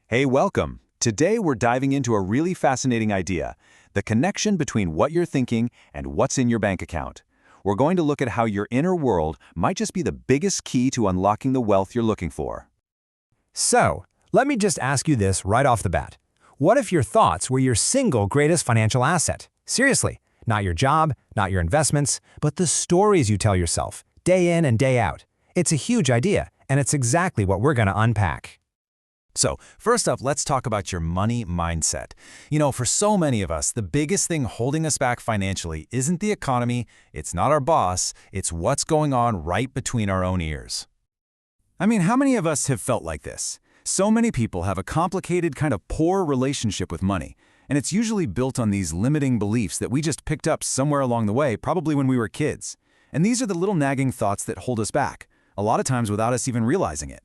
Hey, welcome. Today we're diving into a really fascinating idea, the connection between what you're thinking and what's in your bank account. We're going to look at how your inner world might just be the biggest key to unlocking the wealth you're looking for. So, let me just ask you this right off the bat. What if your thoughts were your single greatest financial asset? Seriously, not your job, not your investments, but the stories you tell yourself, day in and day out. It's a huge idea, and it's exactly what we're going to unpack. So, first up, let's talk about your money mindset. For so many of us, the biggest thing holding us back financially isn't the economy, it's not our boss, it's what's going on right between our own ears. How many of us have felt like this? So many people have a complicated, kind of poor relationship with money, and it's usually built on these limiting beliefs that we just picked up somewhere along the way, probably when we were kids. And these are the little nagging thoughts that hold us back, a lot of times without us even realizing it.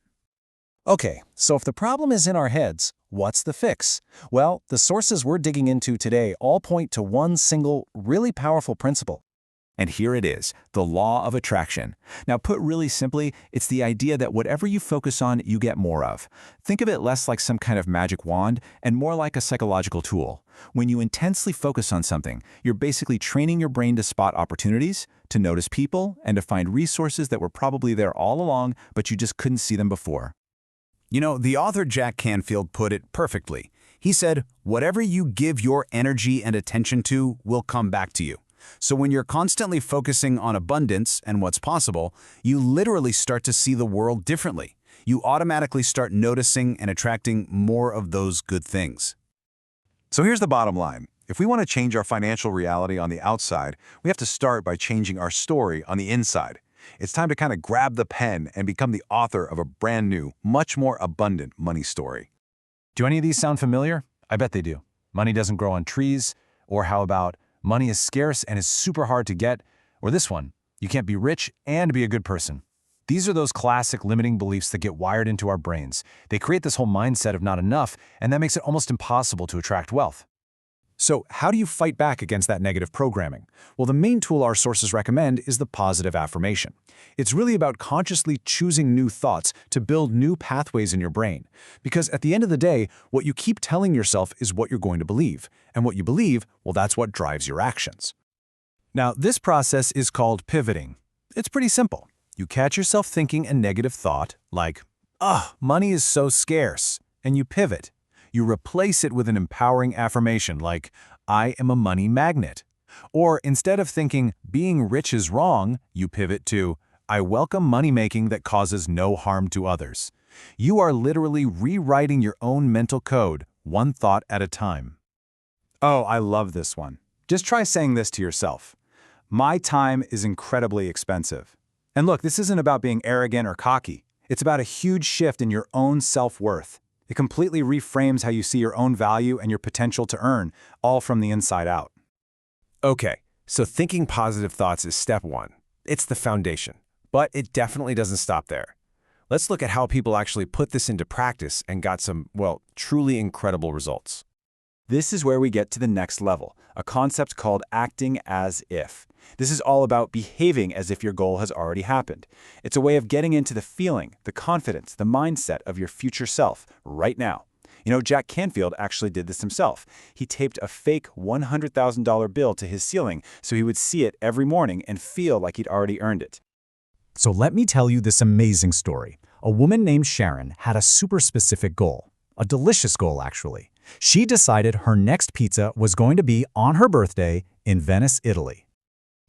Okay, so if the problem is in our heads, what's the fix? Well, the sources we're digging into today all point to one single, really powerful principle. And here it is, the law of attraction. Now, put really simply, it's the idea that whatever you focus on, you get more of. Think of it less like some kind of magic wand and more like a psychological tool. When you intensely focus on something, you're basically training your brain to spot opportunities, to notice people, and to find resources that were probably there all along, but you just couldn't see them before. The author Jack Canfield put it perfectly. He said, whatever you give your energy and attention to will come back to you. So when you're constantly focusing on abundance and what's possible, you literally start to see the world differently. You automatically start noticing and attracting more of those good things. So here's the bottom line. If we want to change our financial reality on the outside, we have to start by changing our story on the inside. It's time to kind of grab the pen and become the author of a brand new, much more abundant money story. Do any of these sound familiar? I bet they do. Money doesn't grow on trees. Or how about money is scarce and is super hard to get? Or this one, you can't be rich and be a good person. These are those classic limiting beliefs that get wired into our brains. They create this whole mindset of not enough, and that makes it almost impossible to attract wealth. So how do you fight back against that negative programming? Well, the main tool our sources recommend is the positive affirmation. It's really about consciously choosing new thoughts to build new pathways in your brain. Because at the end of the day, what you keep telling yourself is what you're going to believe. And what you believe, well, that's what drives your actions. Now, this process is called pivoting. It's pretty simple. You catch yourself thinking a negative thought like, money is so scarce, and you pivot. You replace it with an empowering affirmation like, I am a money magnet. Or instead of thinking, being rich is wrong, you pivot to, I welcome money-making that causes no harm to others. You are literally rewriting your own mental code, one thought at a time. Oh, I love this one. Just try saying this to yourself. My time is incredibly expensive. And look, this isn't about being arrogant or cocky. It's about a huge shift in your own self-worth. It completely reframes how you see your own value and your potential to earn, all from the inside out. Okay, so thinking positive thoughts is step one. It's the foundation. But it definitely doesn't stop there. Let's look at how people actually put this into practice and got some, well, truly incredible results. This is where we get to the next level, a concept called acting as if. This is all about behaving as if your goal has already happened. It's a way of getting into the feeling, the confidence, the mindset of your future self right now. Jack Canfield actually did this himself. He taped a fake $100,000 bill to his ceiling so he would see it every morning and feel like he'd already earned it. So let me tell you this amazing story. A woman named Sharon had a super specific goal. A delicious goal, actually. She decided her next pizza was going to be on her birthday in Venice, Italy.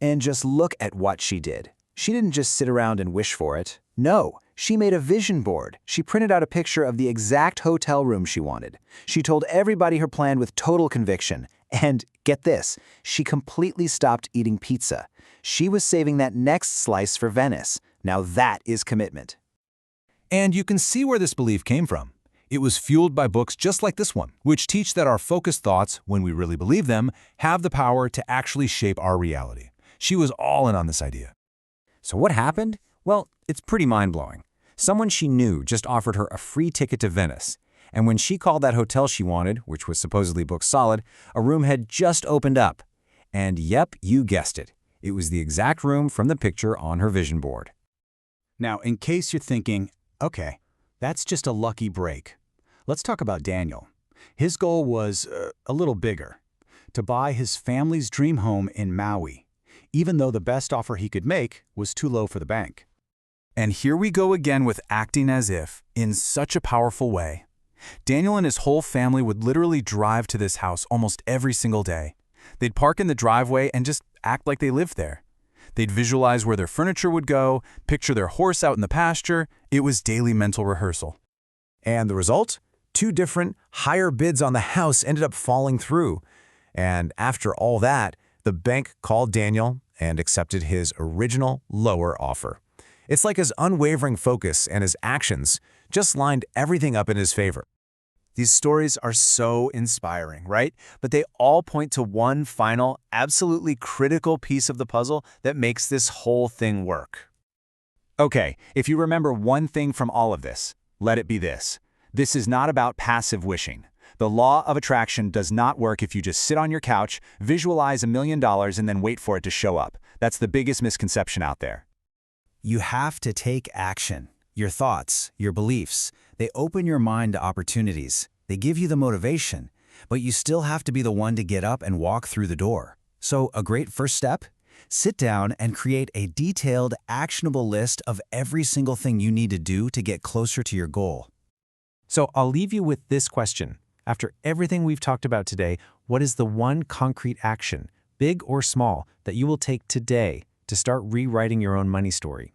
And just look at what she did. She didn't just sit around and wish for it. No, she made a vision board. She printed out a picture of the exact hotel room she wanted. She told everybody her plan with total conviction. And get this, she completely stopped eating pizza. She was saving that next slice for Venice. Now that is commitment. And you can see where this belief came from. It was fueled by books just like this one, which teach that our focused thoughts, when we really believe them, have the power to actually shape our reality. She was all in on this idea. So what happened? Well, it's pretty mind-blowing. Someone she knew just offered her a free ticket to Venice. And when she called that hotel she wanted, which was supposedly booked solid, a room had just opened up. And yep, you guessed it. It was the exact room from the picture on her vision board. Now, in case you're thinking, okay, that's just a lucky break. Let's talk about Daniel. His goal was a little bigger, to buy his family's dream home in Maui, even though the best offer he could make was too low for the bank. And here we go again with acting as if, in such a powerful way. Daniel and his whole family would literally drive to this house almost every single day. They'd park in the driveway and just act like they lived there. They'd visualize where their furniture would go, picture their horse out in the pasture. It was daily mental rehearsal. And the result? 2 different, higher bids on the house ended up falling through. And after all that, the bank called Daniel and accepted his original, lower offer. It's like his unwavering focus and his actions just lined everything up in his favor. These stories are so inspiring, right? But they all point to one final, absolutely critical piece of the puzzle that makes this whole thing work. Okay, if you remember one thing from all of this, let it be this. This is not about passive wishing. The law of attraction does not work if you just sit on your couch, visualize $1 million, and then wait for it to show up. That's the biggest misconception out there. You have to take action. Your thoughts, your beliefs, they open your mind to opportunities. They give you the motivation, but you still have to be the one to get up and walk through the door. So a great first step? Sit down and create a detailed, actionable list of every single thing you need to do to get closer to your goal. So I'll leave you with this question. After everything we've talked about today, what is the one concrete action, big or small, that you will take today to start rewriting your own money story?